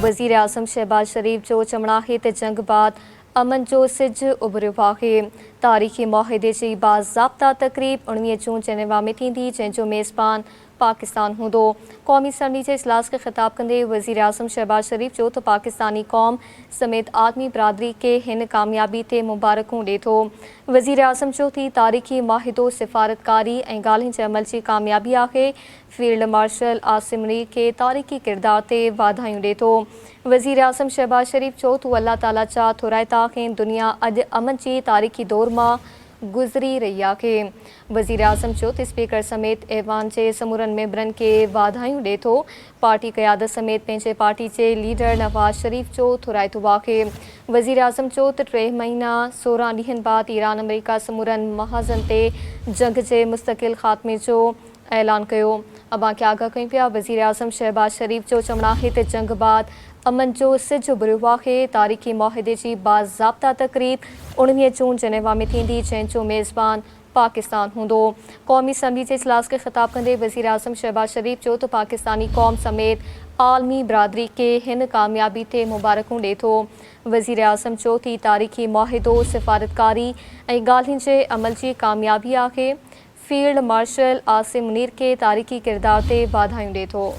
वज़ीर आज़म शहबाज शरीफ जो चमड़ाहे ते जंग बाद अमन जो सिज उभरियो आहे। तारीख़ी मुआहिदे जी बाज़ाब्ता तक़रीब 19 जून जेनेवा में थींदी, जंहिंजो मेज़बान पाकिस्तान हूंदो। क़ौमी असम्बली जे इजलास खे ख़िताब कंदे वज़ीर आज़म शहबाज शरीफ चयो त पाकिस्तानी क़ौम समेत आदमी बिरादरी खे हिन कामयाबी ते मुबारकूं ॾिए थो। वज़ीर आज़म चयो त तारीख़ी मुआहिदो सिफ़ारतकारी ऐं ॻाल्हियुनि जे अमल जी कामयाबी आहे। फील्ड मार्शल आसिम मुनीर खे तारीख़ी किरदार ते वाधायूं ॾिए थो। वज़ीर आज़म शहबाज शरीफ चयो त अल्लाह ताला जा थोराइता आहिनि। दुनिया अॼु अमन जी तारीख़ी दौर मां गुज़री रही आहे। वज़ीर आज़म चयो त स्पीकर समेत ऐवान जे समूरनि मेंबरनि खे वाधायूं ॾिए थो। पार्टी क़यादत समेत पंहिंजे पार्टी जे लीडर नवाज़ शरीफ जो थोराइतो आहे। वज़ीर आज़म चयो त 3 महीना 16 ॾींहनि बाद ईरान अमेरिका समूरनि महाज़न ते जंग जे मुस्तक़िल ख़ात्मे जो ऐलान कयो। अवां खे आगाह कयूं पिया। वज़ीर आज़म शहबाज शरीफ जो चमड़ाहे ते जंग बाद अमन जो सिज उभरियो आहे। तारीख़ी मुआहिदे जी बाज़ाब्ता तक़रीब 19 जून जेनेवा में थींदी, जंहिंजो मेज़बान पाकिस्तान हूंदो। क़ौमी असम्बली जे इजलास खे ख़िताब कंदे वज़ीर आज़म शहबाज शरीफ चयो त पाकिस्तानी क़ौम समेत आलमी बिरादरी खे हिन कामयाबी ते मुबारकूं ॾिए थो। वज़ीर आज़म चयो त तारीख़ी मुआहिदो सिफ़ारतकारी ऐं ॻाल्हियुनि जे अमल जी कामयाबी आहे। फील्ड मार्शल आसिम मुनीर खे तारीख़ी किरदार ते वाधायूं ॾिए थो।